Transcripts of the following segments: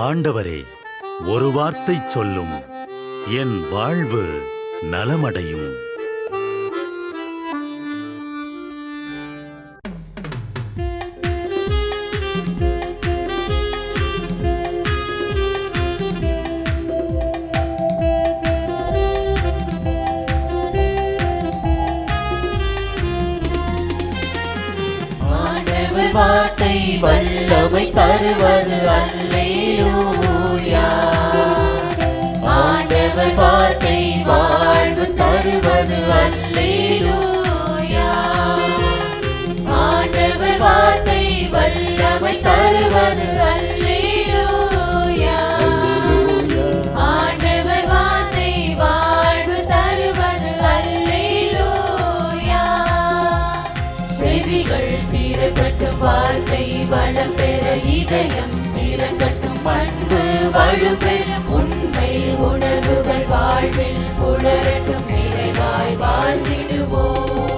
ஆண்டவரே, ஒரு வார்த்தை சொல்லும், என் வாழ்வு நலமடையும். வார்த்தை வல்லமை தருவது அல்லேலூயா. ஆண்டவர் வார்த்தை வாழ்வு தருவது அல்லேலூயா. ஆண்டவர் வார்த்தை வல்லமை தருவது அல்லேலூயா. ஆண்டவர் வார்த்தை வாழ்வு தருவது அல்லேலூயா. செவிகள் திறக்கட்டும், வார்த்தை வளம் பெற இதயம் திறக்கட்டும், அன்பு வலுப்பெறும், உண்மை உணர்வுகள் வாழ்வில் புலரட்டும், நிறைவாய் வாழ்ந்திடுவோம்.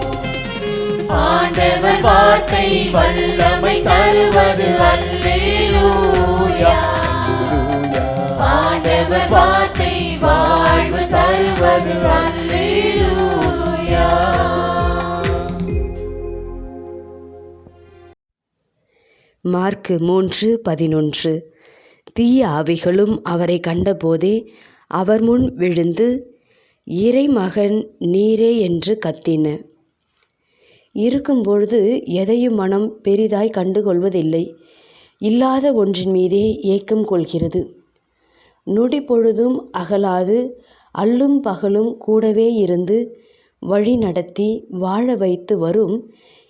ஆண்டவர் வார்த்தை வல்லமை தருவது அல்லேலூயா. ஆண்டவர் வார்த்தை வாழ்வு தருவது அல்லேலூயா. மார்க்கு 3:11. தீய ஆவிகளும் அவரை கண்டபோதே அவர் முன் விழுந்து, இறைமகன் நீரே என்று கத்தின. இருக்கும்பொழுது எதையும் மனம் பெரிதாய் கண்டுகொள்வதில்லை. இல்லாத ஒன்றின் மீதே ஏக்கம் கொள்கிறது. நொடி பொழுதும் அகலாது அல்லும் பகலும் கூடவே இருந்து வழி நடத்தி வாழ வைத்து வரும்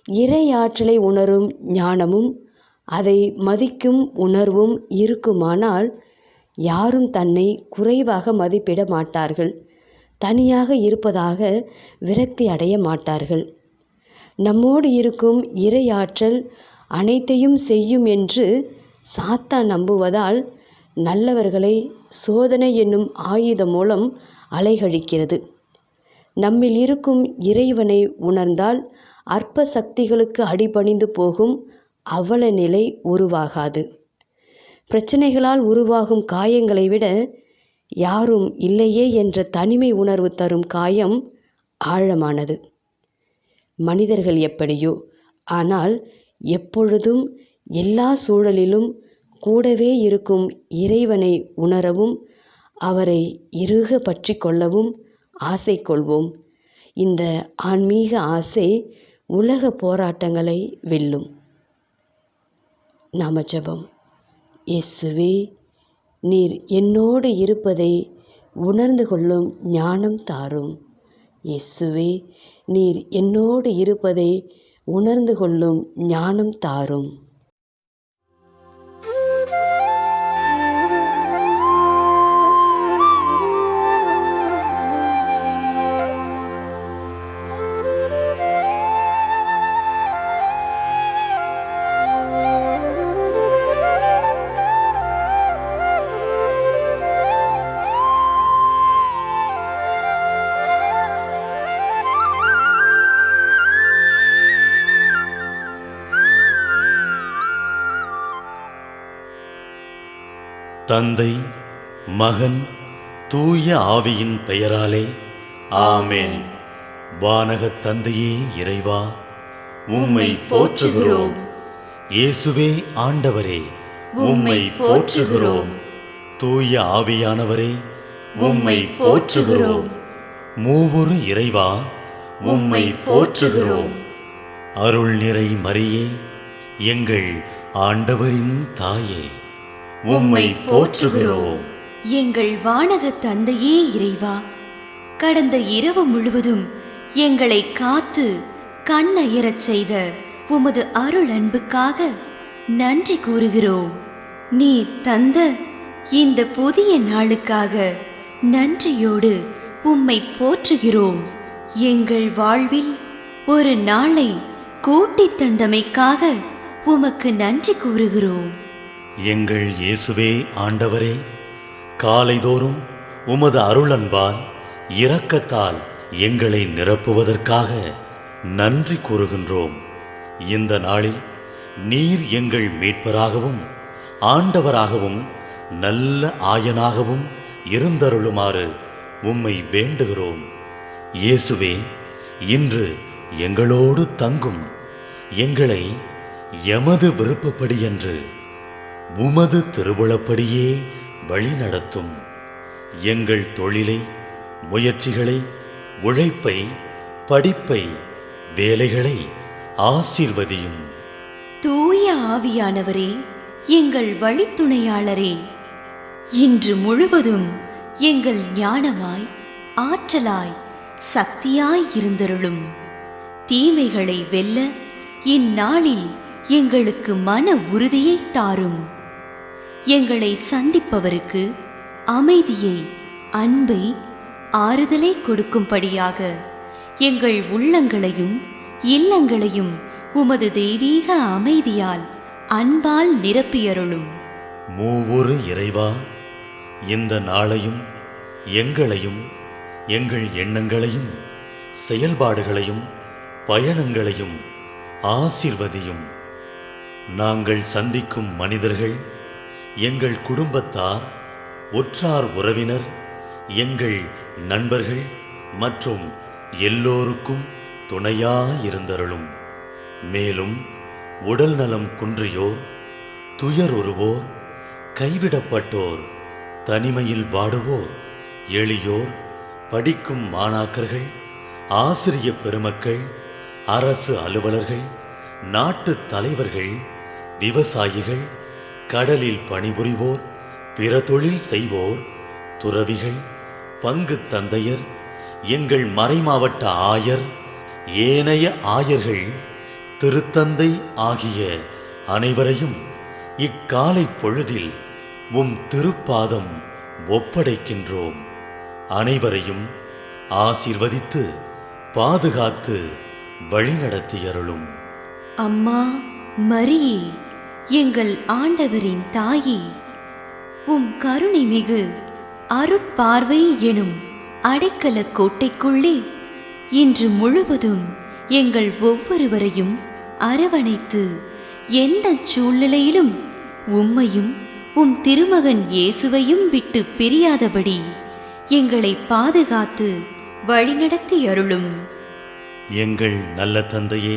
இறையாற்றலை உணரும் ஞானமும் அதை மதிக்கும் உணர்வும் இருக்குமானால் யாரும் தன்னை குறைவாக மதிப்பிட மாட்டார்கள். தனியாக இருப்பதாக விரக்தி அடைய மாட்டார்கள். நம்மோடு இருக்கும் இறையாற்றல் அனைத்தையும் செய்யும் என்று சாத்தான் நம்புவதால் நல்லவர்களை சோதனை என்னும் ஆயுதம் மூலம் அலைகழிக்கிறது. நம்மில் இருக்கும் இறைவனை உணர்ந்தால் அற்ப சக்திகளுக்கு அடிபணிந்து போகும் அவல நிலை உருவாகாது. பிரச்சனைகளால் உருவாகும் காயங்களை விட யாரும் இல்லையே என்ற தனிமை உணர்வு தரும் காயம் ஆழமானது. மனிதர்கள் எப்படியோ, ஆனால் எப்பொழுதும் எல்லா சூழலிலும் கூடவே இருக்கும் இறைவனை உணரவும் அவரை இறுக பற்றி கொள்ளவும் ஆசை கொள்வோம். இந்த ஆன்மீக ஆசை உலக போராட்டங்களை வெல்லும். நாம ஜெபம். இயேசுவே, நீர் என்னோடு இருப்பதை உணர்ந்து கொள்ளும் ஞானம் தாரும். இயேசுவே, நீர் என்னோடு இருப்பதை உணர்ந்து கொள்ளும் ஞானம் தாரும். தந்தை, மகன், தூய ஆவியின் பெயராலே ஆமென். வானகத் தந்தையே இறைவா, உம்மை போற்றுகிறோம். இயேசுவே ஆண்டவரே, உம்மை போற்றுகிறோம். தூய ஆவியானவரே, உம்மை போற்றுகிறோம். மூவொரு இறைவா, உம்மை போற்றுகிறோம். அருள் நிறை மரியே, எங்கள் ஆண்டவரின் தாயே, உம்மை போற்றுகிறோம். எங்கள் வானக தந்தையே இறைவா, கடந்த இரவு முழுவதும் எங்களை காத்து கண்ணயரச் செய்த உமது அருள் அன்புக்காக நன்றி கூறுகிறோம். நீர் தந்த இந்த புதிய நாளுக்காக நன்றியோடு உம்மை போற்றுகிறோம். எங்கள் வாழ்வில் ஒரு நாளை கூட்டித் தந்தமைக்காக உமக்கு நன்றி கூறுகிறோம். எங்கள் இயேசுவே ஆண்டவரே, காலைதோறும் உமது அருளன்பால் இரக்கத்தால் எங்களை நிரப்புவதற்காக நன்றி கூறுகின்றோம். இந்த நாளில் நீர் எங்கள் மீட்பராகவும் ஆண்டவராகவும் நல்ல ஆயனாகவும் இருந்தருளுமாறு உம்மை வேண்டுகிறோம். இயேசுவே, இன்று எங்களோடு தங்கும். எங்களை எமது விருப்பப்படியன்று உமது திருவுளப்படியே வழிநடத்தும். எங்கள் தொழிலை, முயற்சிகளை, உழைப்பை, படிப்பை, வேலைகளை ஆசீர்வதியும். தூய ஆவியானவரே, எங்கள் வழித்துணையாளரே, இன்று முழுவதும் எங்கள் ஞானமாய், ஆற்றலாய், சக்தியாய் இருந்தருளும். தீமைகளை வெல்ல இந்நாளில் எங்களுக்கு மன உறுதியை தாரும். எங்களை சந்திப்பவருக்கு அமைதியை, அன்பை, ஆறுதலை கொடுக்கும்படியாக எங்கள் உள்ளங்களையும் இல்லங்களையும் உமது தெய்வீக அமைதியால், அன்பால் நிரப்பியருளும். மூவொரு இறைவா, இந்த நாளையும் எங்களையும், எங்கள் எண்ணங்களையும், செயல்பாடுகளையும், பயணங்களையும் ஆசீர்வதியும். நாங்கள் சந்திக்கும் மனிதர்கள், எங்கள் குடும்பத்தார், உற்றார் உறவினர், எங்கள் நண்பர்கள் மற்றும் எல்லோருக்கும் துணையாயிருந்தருளும். மேலும் உடல் நலம் குன்றியோர், துயருறுவோர், கைவிடப்பட்டோர், தனிமையில் வாடுவோர், எளியோர், படிக்கும் மாணாக்கர்கள், ஆசிரிய பெருமக்கள், அரசு அலுவலர்கள், நாட்டு தலைவர்கள், விவசாயிகள், கடலில் பணிபுரிவோர், பிற தொழில் செய்வோர், துறவிகள், பங்கு தந்தையர், எங்கள் மறைமாவட்ட ஆயர், ஏனைய ஆயர்கள், திருத்தந்தை ஆகிய அனைவரையும் இக்காலை பொழுதில் உம் திருப்பாதம் ஒப்படைக்கின்றோம். அனைவரையும் ஆசீர்வதித்து பாதுகாத்து வழிநடத்தியருளும். அம்மா மரியே, எங்கள் ஆண்டவரின் தாயே, உம் கருணை மிகு அருட்பார்வை எனும் அடைக்கல கோட்டைக்குள்ளே இன்று முழுவதும் எங்கள் ஒவ்வொருவரையும் அரவணைத்து எந்த சூழ்நிலையிலும் உம்மையும் உம் திருமகன் இயேசுவையும் விட்டு பிரியாதபடி எங்களை பாதுகாத்து வழிநடத்தி அருளும். எங்கள் நல்ல தந்தையே,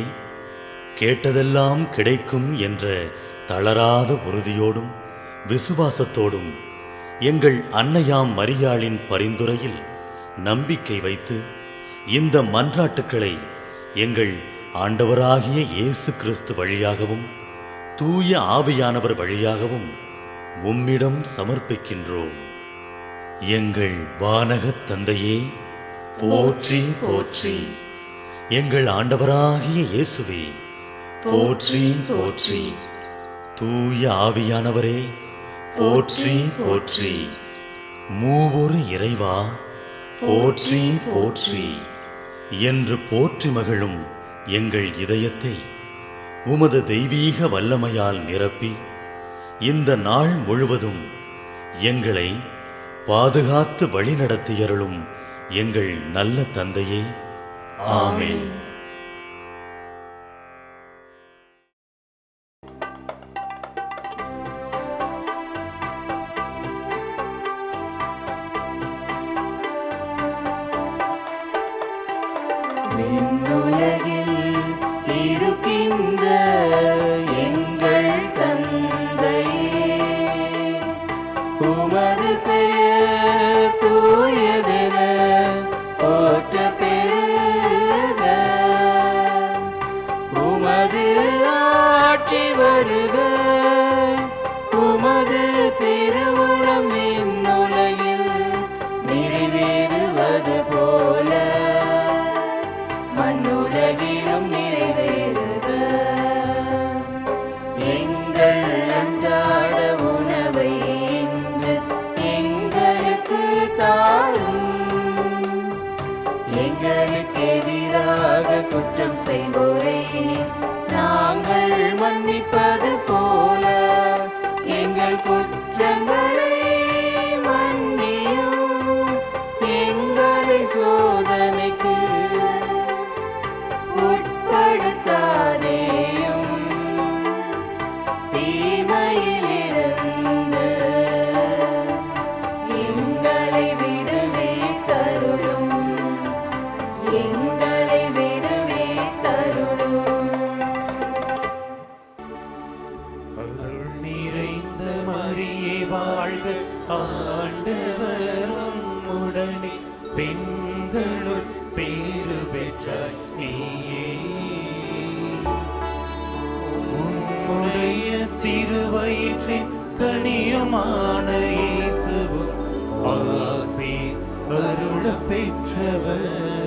கேட்டதெல்லாம் கிடைக்கும் என்ற தளராத உறுதியோடும் விசுவாசத்தோடும் எங்கள் அன்னையாம் மரியாளின் பரிந்துரையில் நம்பிக்கை வைத்து இந்த மன்றாட்டுக்களை எங்கள் ஆண்டவராகிய இயேசு கிறிஸ்து வழியாகவும் தூய ஆவியானவர் வழியாகவும் உம்மிடம் சமர்ப்பிக்கின்றோம். எங்கள் வானகத் தந்தையே, போற்றி போற்றி. எங்கள் ஆண்டவராகிய இயேசுவே, போற்றி போற்றி. தூய ஆவியானவரே, போற்றி போற்றி. மூவொரு இறைவா, போற்றி போற்றி என்று போற்றி மகிழும் எங்கள் இதயத்தை உமது தெய்வீக வல்லமையால் நிரப்பி இந்த நாள் முழுவதும் எங்களை பாதுகாத்து வழிநடத்தியருளும் எங்கள் நல்ல தந்தையே, ஆமென். விண்ணுலகில் இருக்கின்ற எங்கள் தந்தையே, உமது பெயர் தூயதென போற்ற பெருக. உமது ஆட்சி வருக. உமது திருவுளம் விண்ணுலகில் நிறைவேறுவது போல மண்ணுலகிலும் நிறைவேறுக. எங்கள் அன்றாட உணவை இன்று எங்களுக்கு தாரும். எங்களுக்கு எதிராக குற்றம் செய்வோரை நாங்கள் மன்னிப்பது போல எங்கள் குற்றங்களை மன்னியும். எங்களை சோதனைக்கு உட்படுத்தாதேயும், தீமையிலிருந்து வாழ்க ஆண்டவரும் உடனே பெண்களுள் பேறு பெற்றாய் நீயே உம்முடைய திருவயிற்றின் கனியுமான இயேசுவும் ஆசி அருள பெற்றவர்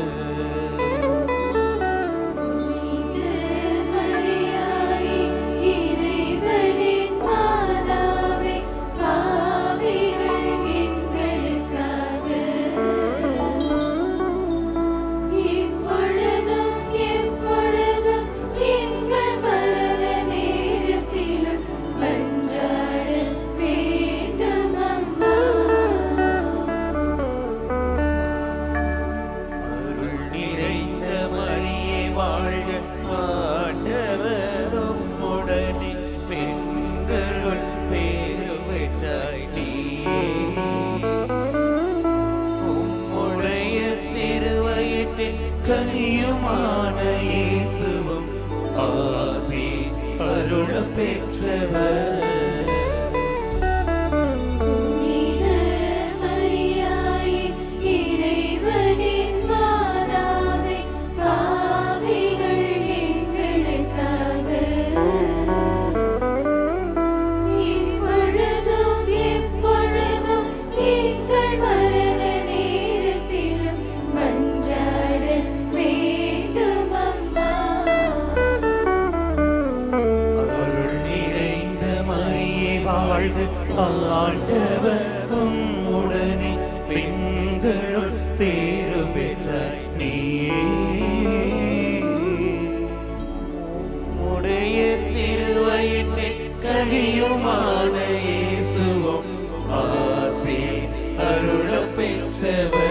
கனியுமான இயேசுவும் ஆசி அருள பெற்றவர் வாழ்க ஆண்டவரும் உடனே பெண்களுள் பேறு பெற்றாய் நீயே உடைய திருவயிற்றின் கனியுமான இயேசுவும் ஆசி அருள பெற்றவர்